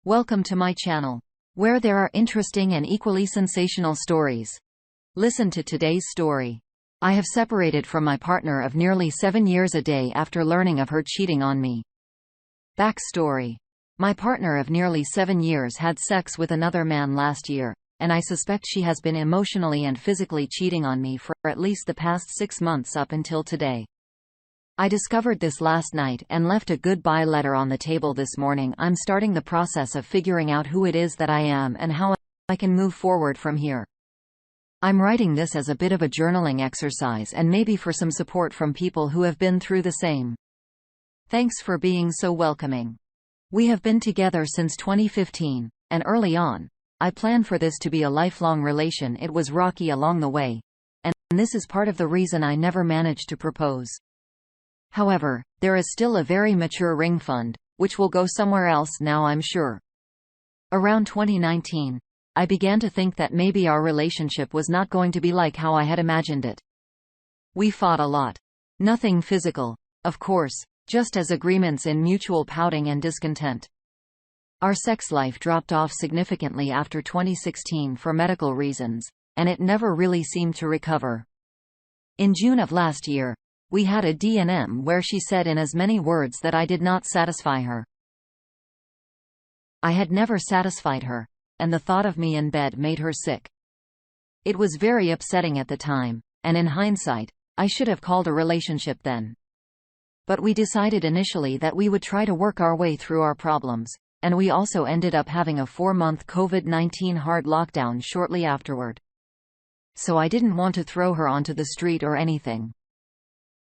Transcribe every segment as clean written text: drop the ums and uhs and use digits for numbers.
Welcome to my channel, where there are interesting and equally sensational stories. Listen to today's story. I have separated from my partner of nearly 7 years a day after learning of her cheating on me. Backstory. My partner of nearly 7 years had sex with another man last year, and I suspect she has been emotionally and physically cheating on me for at least the past 6 months up until today. I discovered this last night and left a goodbye letter on the table this morning. I'm starting the process of figuring out who it is that I am and how I can move forward from here. I'm writing this as a bit of a journaling exercise and maybe for some support from people who have been through the same. Thanks for being so welcoming. We have been together since 2015, and early on, I planned for this to be a lifelong relation. It was rocky along the way, and this is part of the reason I never managed to propose. However, there is still a very mature ring fund, which will go somewhere else now, I'm sure. Around 2019, I began to think that maybe our relationship was not going to be like how I had imagined it. We fought a lot. Nothing physical, of course, just as agreements in mutual pouting and discontent. Our sex life dropped off significantly after 2016 for medical reasons, and it never really seemed to recover. In June of last year, we had a D&M where she said in as many words that I did not satisfy her. I had never satisfied her, and the thought of me in bed made her sick. It was very upsetting at the time, and in hindsight, I should have called a relationship then. But we decided initially that we would try to work our way through our problems, and we also ended up having a 4-month COVID-19 hard lockdown shortly afterward. So I didn't want to throw her onto the street or anything.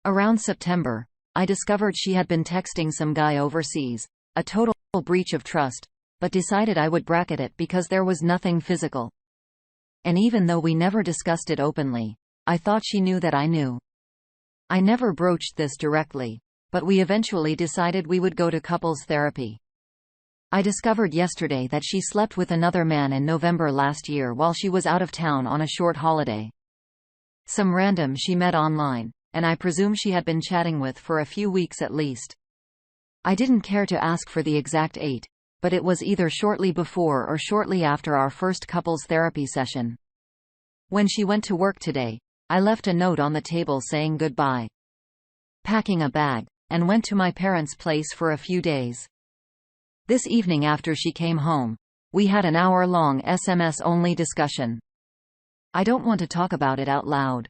Around September, I discovered she had been texting some guy overseas, a total breach of trust, but decided I would bracket it because there was nothing physical. And even though we never discussed it openly, I thought she knew that I knew. I never broached this directly, but we eventually decided we would go to couples therapy. I discovered yesterday that she slept with another man in November last year while she was out of town on a short holiday. Some random she met online, and I presume she had been chatting with for a few weeks at least. I didn't care to ask for the exact date, but it was either shortly before or shortly after our first couples therapy session. When she went to work today, I left a note on the table saying goodbye, packing a bag, and went to my parents' place for a few days. This evening after she came home, we had an hour-long SMS-only discussion. I don't want to talk about it out loud.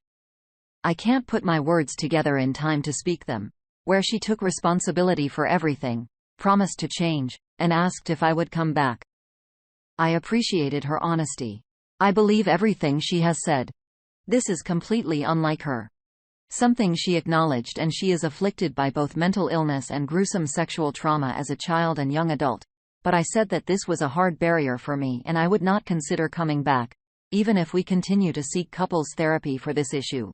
I can't put my words together in time to speak them, where she took responsibility for everything, promised to change, and asked if I would come back. I appreciated her honesty. I believe everything she has said. This is completely unlike her. Something she acknowledged, and she is afflicted by both mental illness and gruesome sexual trauma as a child and young adult. But I said that this was a hard barrier for me and I would not consider coming back, even if we continue to seek couples therapy for this issue.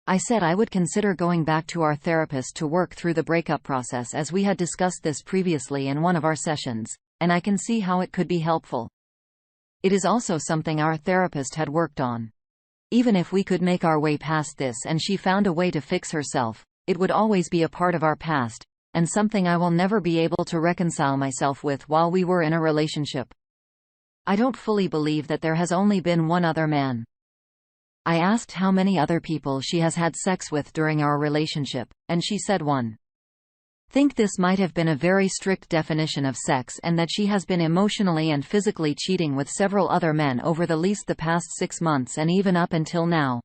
I said I would consider going back to our therapist to work through the breakup process as we had discussed this previously in one of our sessions, and I can see how it could be helpful. It is also something our therapist had worked on. Even if we could make our way past this and she found a way to fix herself, it would always be a part of our past, and something I will never be able to reconcile myself with while we were in a relationship. I don't fully believe that there has only been one other man. I asked how many other people she has had sex with during our relationship, and she said one. Think this might have been a very strict definition of sex and that she has been emotionally and physically cheating with several other men over the least the past 6 months and even up until now.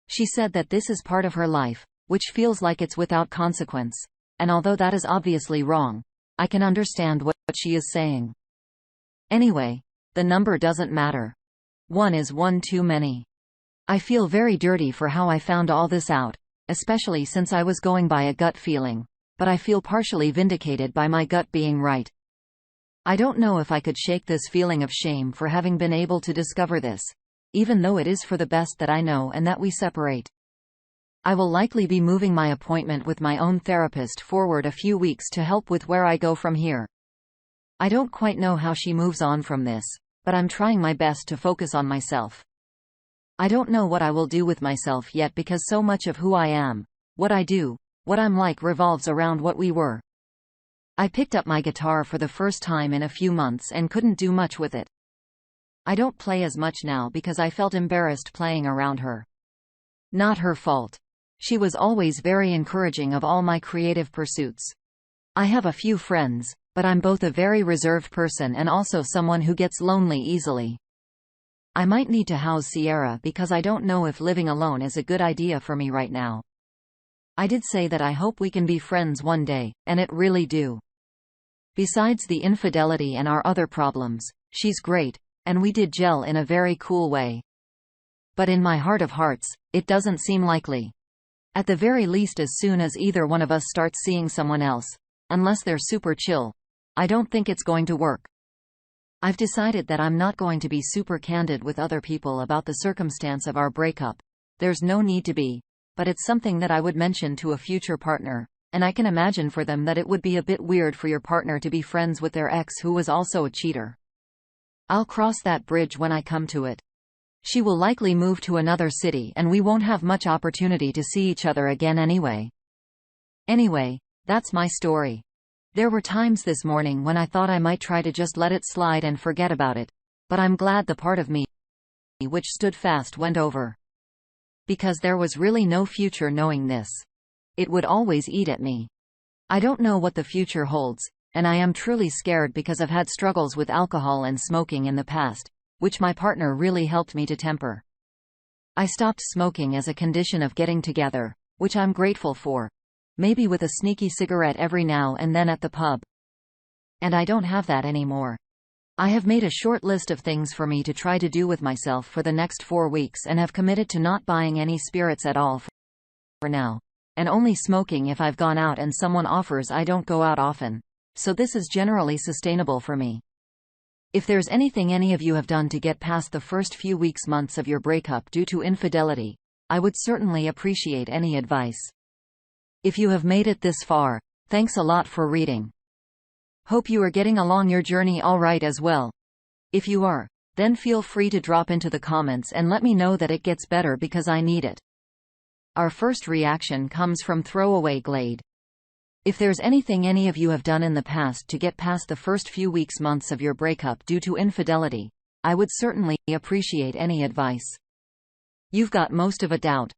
She said that this is part of her life, which feels like it's without consequence, and although that is obviously wrong, I can understand what she is saying. Anyway, the number doesn't matter. One is one too many. I feel very dirty for how I found all this out, especially since I was going by a gut feeling, but I feel partially vindicated by my gut being right. I don't know if I could shake this feeling of shame for having been able to discover this, even though it is for the best that I know and that we separate. I will likely be moving my appointment with my own therapist forward a few weeks to help with where I go from here. I don't quite know how she moves on from this, but I'm trying my best to focus on myself. I don't know what I will do with myself yet because so much of who I am, what I do, what I'm like revolves around what we were. I picked up my guitar for the first time in a few months and couldn't do much with it. I don't play as much now because I felt embarrassed playing around her. Not her fault. She was always very encouraging of all my creative pursuits. I have a few friends, but I'm both a very reserved person and also someone who gets lonely easily. I might need to house Sierra because I don't know if living alone is a good idea for me right now. I did say that I hope we can be friends one day, and it really do. Besides the infidelity and our other problems, she's great, and we did gel in a very cool way. But in my heart of hearts, it doesn't seem likely. At the very least, as soon as either one of us starts seeing someone else, unless they're super chill, I don't think it's going to work. I've decided that I'm not going to be super candid with other people about the circumstance of our breakup. There's no need to be, but it's something that I would mention to a future partner, and I can imagine for them that it would be a bit weird for your partner to be friends with their ex who was also a cheater. I'll cross that bridge when I come to it. She will likely move to another city and we won't have much opportunity to see each other again anyway. Anyway, that's my story. There were times this morning when I thought I might try to just let it slide and forget about it, but I'm glad the part of me which stood fast went over. Because there was really no future knowing this. It would always eat at me. I don't know what the future holds, and I am truly scared because I've had struggles with alcohol and smoking in the past, which my partner really helped me to temper. I stopped smoking as a condition of getting together, which I'm grateful for. Maybe with a sneaky cigarette every now and then at the pub. And I don't have that anymore. I have made a short list of things for me to try to do with myself for the next 4 weeks and have committed to not buying any spirits at all for now, and only smoking if I've gone out and someone offers. I don't go out often, so this is generally sustainable for me. If there's anything any of you have done to get past the first few weeks, months of your breakup due to infidelity, I would certainly appreciate any advice. If you have made it this far, thanks a lot for reading. Hope you are getting along your journey all right as well. If you are, then feel free to drop into the comments and let me know that it gets better because I need it. Our first reaction comes from Throwaway Glade. If there's anything any of you have done in the past to get past the first few weeks, months of your breakup due to infidelity, I would certainly appreciate any advice. You've got most of it out.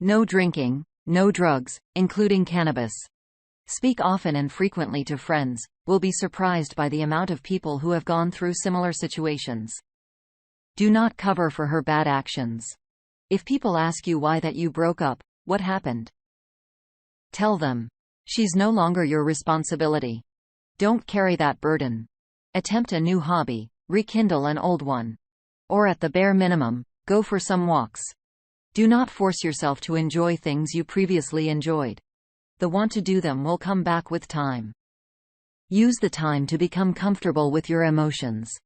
No drinking. No drugs, including cannabis. Speak often and frequently to friends. Will be surprised by the amount of people who have gone through similar situations. Do not cover for her bad actions. If people ask you why that you broke up, what happened? Tell them. She's no longer your responsibility. Don't carry that burden. Attempt a new hobby, rekindle an old one. Or at the bare minimum, go for some walks. Do not force yourself to enjoy things you previously enjoyed. The want to do them will come back with time. Use the time to become comfortable with your emotions.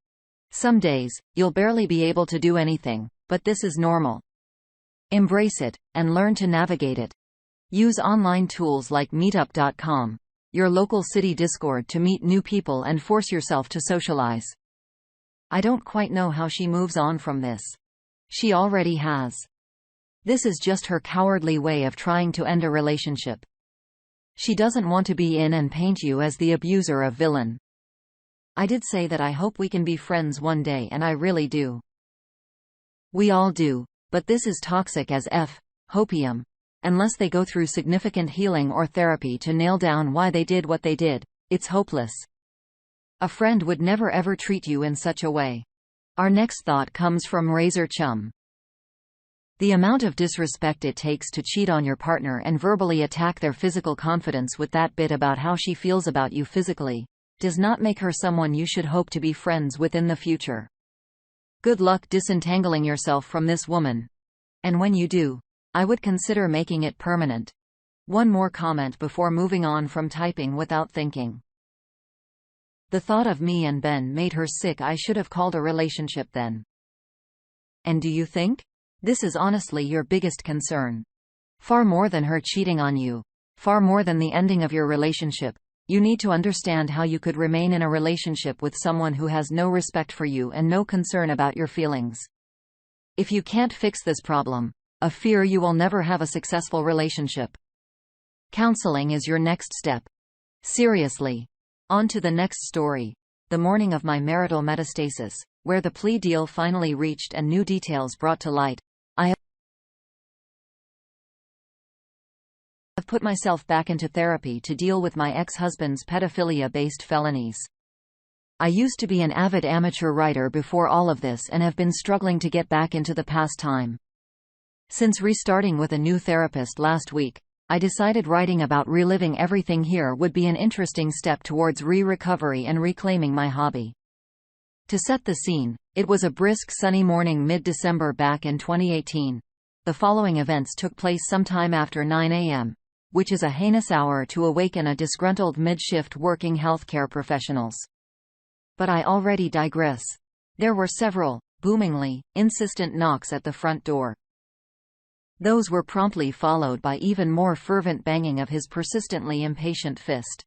Some days, you'll barely be able to do anything, but this is normal. Embrace it, and learn to navigate it. Use online tools like meetup.com, your local city Discord to meet new people and force yourself to socialize. I don't quite know how she moves on from this. She already has. This is just her cowardly way of trying to end a relationship. She doesn't want to be in and paint you as the abuser or villain. I did say that I hope we can be friends one day, and I really do. We all do, but this is toxic as F. Hopium. Unless they go through significant healing or therapy to nail down why they did what they did, it's hopeless. A friend would never ever treat you in such a way. Our next thought comes from Razor Chum. The amount of disrespect it takes to cheat on your partner and verbally attack their physical confidence with that bit about how she feels about you physically does not make her someone you should hope to be friends with in the future. Good luck disentangling yourself from this woman. And when you do, I would consider making it permanent. One more comment before moving on from typing without thinking. The thought of me and Ben made her sick. I should have called a relationship then. And do you think? This is honestly your biggest concern. Far more than her cheating on you. Far more than the ending of your relationship. You need to understand how you could remain in a relationship with someone who has no respect for you and no concern about your feelings. If you can't fix this problem, I fear you will never have a successful relationship. Counseling is your next step. Seriously. On to the next story. The morning of my marital metastasis, where the plea deal finally reached and new details brought to light, I have put myself back into therapy to deal with my ex-husband's pedophilia-based felonies. I used to be an avid amateur writer before all of this and have been struggling to get back into the pastime. Since restarting with a new therapist last week, I decided writing about reliving everything here would be an interesting step towards recovery and reclaiming my hobby. To set the scene, it was a brisk sunny morning mid-December back in 2018. The following events took place sometime after 9 a.m., which is a heinous hour to awaken a disgruntled mid-shift working healthcare professionals. But I already digress. There were several, boomingly, insistent knocks at the front door. Those were promptly followed by even more fervent banging of his persistently impatient fist.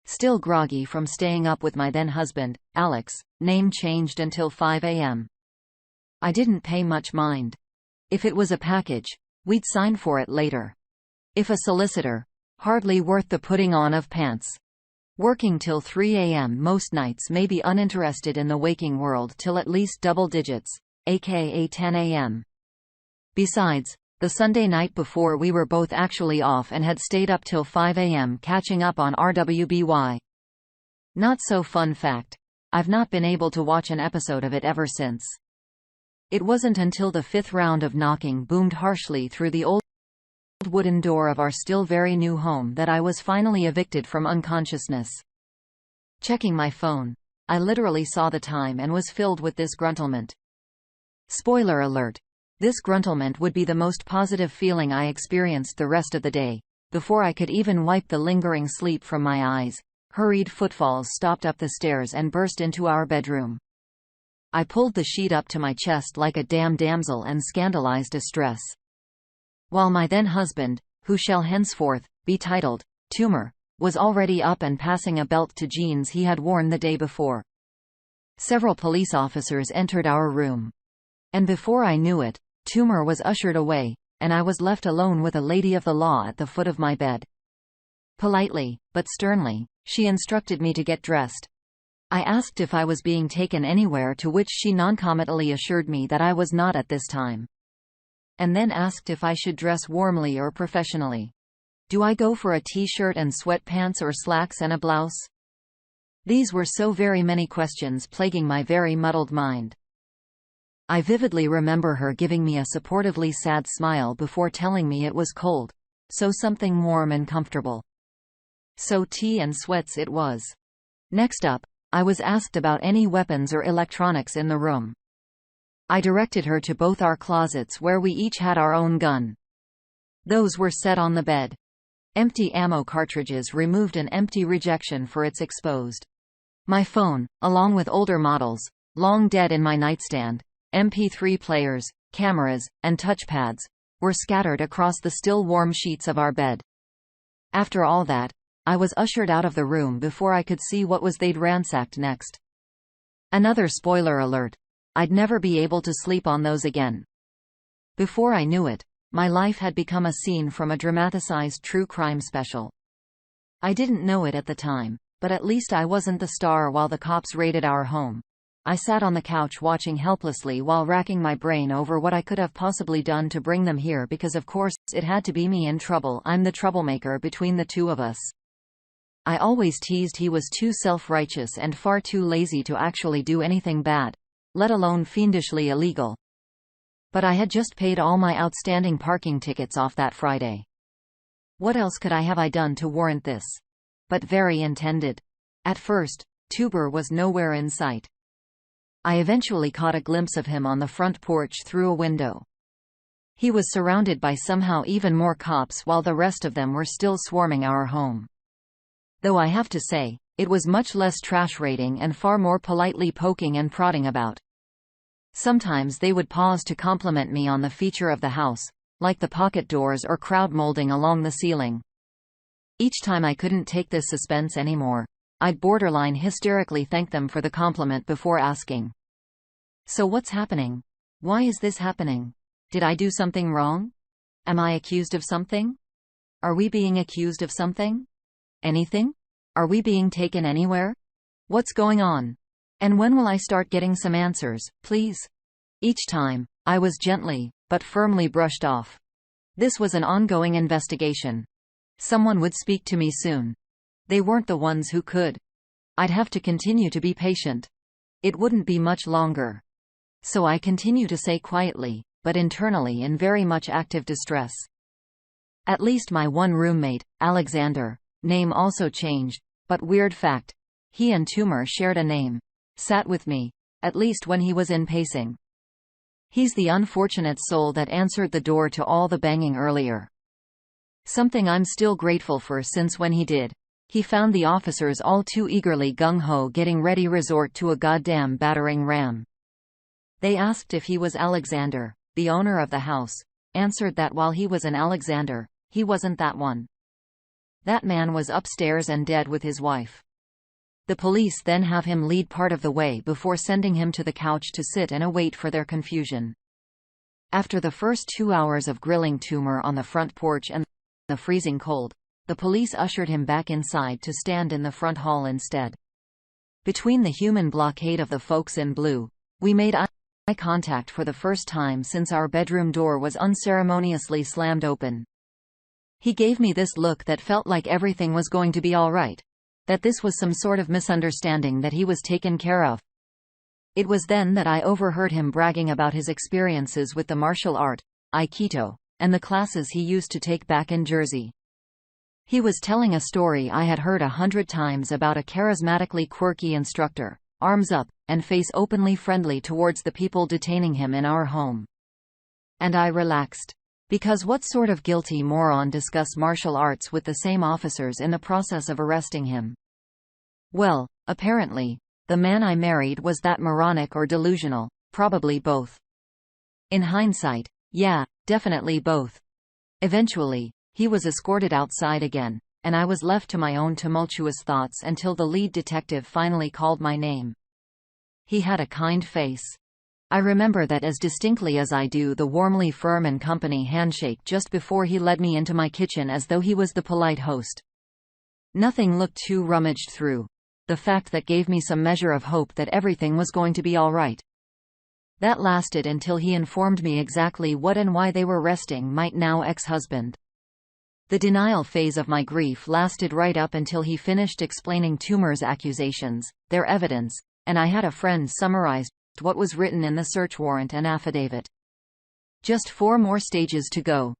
Still groggy from staying up with my then-husband, Alex, name changed until 5 a.m. I didn't pay much mind. If it was a package, we'd sign for it later. If a solicitor, hardly worth the putting on of pants. Working till 3 a.m. most nights, may be uninterested in the waking world till at least double digits, aka 10 a.m. Besides, the Sunday night before we were both actually off and had stayed up till 5 a.m. catching up on RWBY. Not so fun fact. I've not been able to watch an episode of it ever since. It wasn't until the fifth round of knocking boomed harshly through the old wooden door of our still very new home that I was finally evicted from unconsciousness. Checking my phone, I literally saw the time and was filled with this gruntlement. Spoiler alert. This gruntlement would be the most positive feeling I experienced the rest of the day. Before I could even wipe the lingering sleep from my eyes, hurried footfalls stopped up the stairs and burst into our bedroom. I pulled the sheet up to my chest like a damsel and scandalized distress. While my then-husband, who shall henceforth be titled Tumor, was already up and passing a belt to jeans he had worn the day before. Several police officers entered our room. And before I knew it, Tumor was ushered away, and I was left alone with a lady of the law at the foot of my bed. Politely, but sternly, she instructed me to get dressed. I asked if I was being taken anywhere, to which she noncommittally assured me that I was not at this time. And then asked if I should dress warmly or professionally. Do I go for a t-shirt and sweatpants or slacks and a blouse? These were so very many questions plaguing my very muddled mind. I vividly remember her giving me a supportively sad smile before telling me it was cold, so something warm and comfortable. So tea and sweats it was. Next up, I was asked about any weapons or electronics in the room. I directed her to both our closets where we each had our own gun. Those were set on the bed. Empty ammo cartridges removed, an empty rejection for its exposed. My phone, along with older models, long dead in my nightstand, MP3 players, cameras, and touchpads, were scattered across the still warm sheets of our bed. After all that, I was ushered out of the room before I could see what was they'd ransacked next. Another spoiler alert. I'd never be able to sleep on those again. Before I knew it, my life had become a scene from a dramatized true crime special. I didn't know it at the time, but at least I wasn't the star while the cops raided our home. I sat on the couch watching helplessly while racking my brain over what I could have possibly done to bring them here, because of course, it had to be me in trouble. I'm the troublemaker between the two of us. I always teased he was too self-righteous and far too lazy to actually do anything bad, let alone fiendishly illegal. But I had just paid all my outstanding parking tickets off that Friday. What else could I have done to warrant this? But very intended. At first, Tuber was nowhere in sight. I eventually caught a glimpse of him on the front porch through a window. He was surrounded by somehow even more cops while the rest of them were still swarming our home. Though I have to say, it was much less trash raiding and far more politely poking and prodding about. Sometimes they would pause to compliment me on the feature of the house, like the pocket doors or crowd molding along the ceiling. Each time I couldn't take this suspense anymore, I'd borderline hysterically thank them for the compliment before asking. So what's happening? Why is this happening? Did I do something wrong? Am I accused of something? Are we being accused of something? Anything? Are we being taken anywhere? What's going on? And when will I start getting some answers, please? Each time, I was gently, but firmly brushed off. This was an ongoing investigation. Someone would speak to me soon. They weren't the ones who could. I'd have to continue to be patient. It wouldn't be much longer. So I continue to say quietly, but internally in very much active distress. At least my one roommate, Alexander, name also changed, but weird fact, he and Tumor shared a name, sat with me, at least when he was in pacing. He's the unfortunate soul that answered the door to all the banging earlier. Something I'm still grateful for, since when he did, he found the officers all too eagerly gung-ho getting ready resort to a goddamn battering ram. They asked if he was Alexander, the owner of the house, answered that while he was an Alexander, he wasn't that one. That man was upstairs and dead with his wife. The police then have him lead part of the way before sending him to the couch to sit and await for their confusion. After the first 2 hours of grilling Tumor on the front porch and the freezing cold, the police ushered him back inside to stand in the front hall instead. Between the human blockade of the folks in blue, we made eye contact for the first time since our bedroom door was unceremoniously slammed open. He gave me this look that felt like everything was going to be all right, that this was some sort of misunderstanding, that he was taken care of. It was then that I overheard him bragging about his experiences with the martial art, Aikido, and the classes he used to take back in Jersey. He was telling a story I had heard 100 times about a charismatically quirky instructor, arms up, and face openly friendly towards the people detaining him in our home. And I relaxed. Because what sort of guilty moron discuss martial arts with the same officers in the process of arresting him? Well, apparently, the man I married was that moronic or delusional, probably both. In hindsight, yeah, definitely both. Eventually, he was escorted outside again, and I was left to my own tumultuous thoughts until the lead detective finally called my name. He had a kind face. I remember that as distinctly as I do the warmly firm and company handshake just before he led me into my kitchen as though he was the polite host. Nothing looked too rummaged through. The fact that gave me some measure of hope that everything was going to be all right. That lasted until he informed me exactly what and why they were arresting my now ex-husband. The denial phase of my grief lasted right up until he finished explaining Tumor's accusations, their evidence, and I had a friend summarize what was written in the search warrant and affidavit. Just 4 more stages to go,